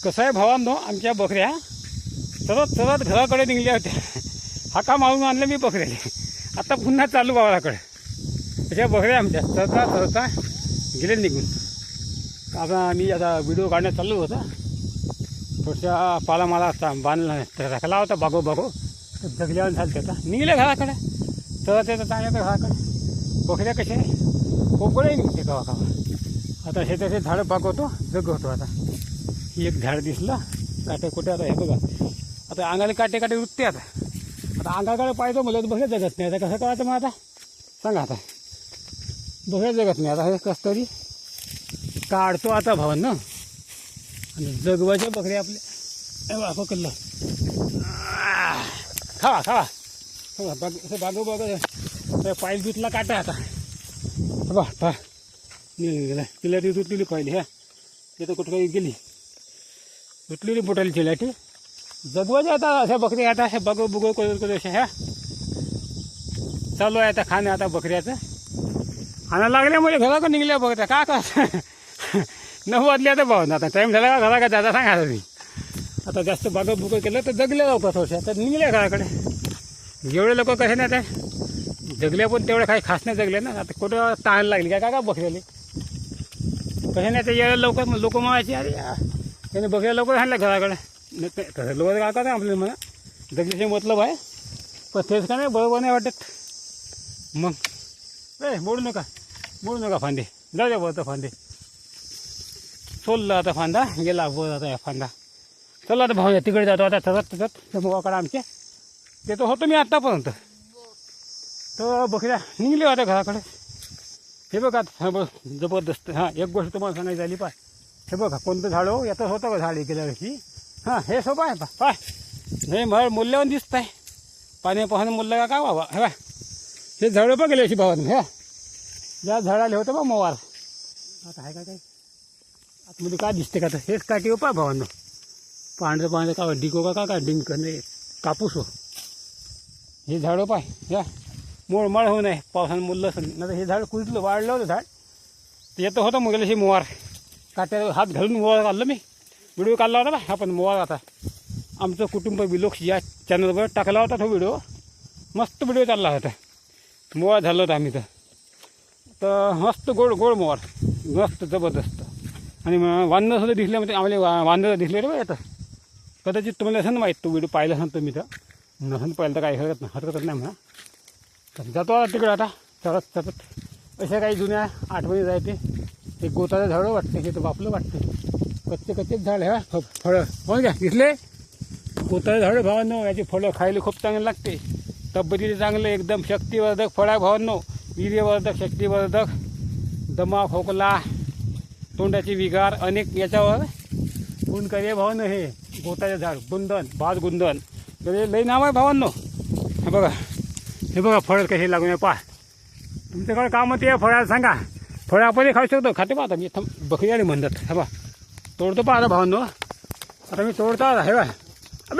कसं आहे भावांनो, आमच्या बकऱ्या चरत चरत घराकडे निघल्या होत्या. हाका मारून आणलं मी बकऱ्याले. आता पुन्हा चालू गावाकडे. अशा बकऱ्या आमच्या चरता चरता गेले निघून. आता मी आता व्हिडिओ काढण्यात चालू होता. थोड्याशा पाला मला बांधला राखला होता बागो बागो जगल्यावर झालं त्याचा निघले घराकडे. चरत येतं चांगल्या तर घराकडे. बकऱ्या कशा कोकळे निघते गावा गावा. आता हे त्याचे झाडं बागवतो जगवतो. आता ही एक झाड दिसलं काटे कुठे. आता हे बघा आता अंगाला काटे काटे उठते. आता अंगाकडे पाहिजे मला बघा जगत नाही. आता कसं करायचं मग आता सांगा. आता बघा जगत नाही. आता हे कसं तरी काढतो आता भावांना. आणि जगवायच्या बकऱ्या आपल्या पकडलं खावा खावा बागो बागो पाईल दुतला काटा. आता बा पा गेला तिला ती तुटलेली पाहिली. ह्या ते तर कुठं काही गेली तुटलेली बोटाली चिलाटी जगवायच्या. आता अशा बकऱ्या आता अशा बगो बुगो करत अशा ह्या चालू आहे आता खाणं. आता बकऱ्याचं खाणं लागल्यामुळे घराकडे निघल्या बघता का का 9 वाजले आता भाऊ. आता टाईम झाला का घरा का दादा सांगा मी. आता जास्त बागं बुगं केलं तर जगले लवकर थोडशा तर निघल्या घराकडे. जेवढे लोक कसे नाही आता जगले पण तेवढे काही खास नाही जगले ना. आता कुठं ताण लागली काय का बकऱ्याले कसे नाही. ते यायला लवकर लोक म्हणायचे अरे त्याने बकऱ्या लवकर आणल्या घराकडे. तसं लोक काय का आपल्याला म्हणा जगल्याचे मतलब आहे. पण तेच का नाही बरोबर नाही वाटत. मग मोडू नका फांदे जाऊ द्या बरं फांदे. सोललं आता फांदा गेला वर. आता फांदा चला आता भाऊ तिकडे जातो. आता तसत मुगाकडे आमचे ते तर होतो मी आत्तापर्यंत. तर बकऱ्या निघले होत्या घराकडे. हे बघा बघ जबरदस्त. हां एक गोष्ट तुम्हाला सांगायची झाली पाय. हे बघा कोणतं झाड हो यातच होतं का झाड गेल्या वर्षी. हां हे सोपं आहे पाय. हे मग मूल्यवान दिसत आहे. पाणी पाहणं मूल्य का बाबा. हे बा हे झाडं बघ गेले अशी भावानं. ह्या ज्या झाडाले होतं बा मोवार. आता आहे का काही आतमध्ये काय दिसते का. तर हेच काठी हो पा भावांनो. पांढरं का डिको का डिंक नाही कापूस हो. हे झाडं पाय ह्या मोळमाळ होऊ नये पावसानं मुललं असं. नाही हे झाड कुजलं वाढलं होतं झाड. तर येतं होतं मग गेलं मोवार काट्या हात घालून मोवार काढलं मी. व्हिडिओ काढला होता बा आपण मोवार. आता आमचं कुटुंब विलोक्ष या चॅनलवर टाकला होता तो व्हिडिओ. मस्त व्हिडिओ चालला होता. मोवार झालं होतं आम्ही तर मस्त गोड गोड मोवार मस्त जबरदस्त. आणि वांदर सुद्धा दिसले म्हणजे आम्हाला वांदर दिसले रे बा येतं. कदाचित तुम्हाला असं माहीत तो व्हिडिओ पाहिला असेल तुम्ही तर. नसेल पाहिलं तर काही हरकत नाही म्हणा. तर जातो आता तिकडे आता चरत अशा काही जुन्या आठवणी जायते. ते गोताचं झाडं वाटते हे तर बापलं वाटते. कच्चेच झाड ह्या फळं हो घ्या दिसले. गोताचं झाडं भावांनो याची फळं खायला खूप चांगले लागते. तब्येतीला चांगलं एकदम शक्तिवर्धक फळ आहे भावांनो. वीर्यवर्धक शक्तिवर्धक दमा खोकला तोंडाची विगार अनेक याच्यावर गुणकारी भावांनो. हे गोताचं झाड गुंदन भात गुंदन तर लई नाव आहे भावांनो. हे बघा फळ कसे लागून पहा. तुमच्याकडे काम ते फळाला सांगा. फळं आपण खाऊ शकतो. खाते पहा आता मी बकरी आली म्हणतात. हा बा तोडतो पहा आता भावांनो. आता मी तोडतो आता हे बा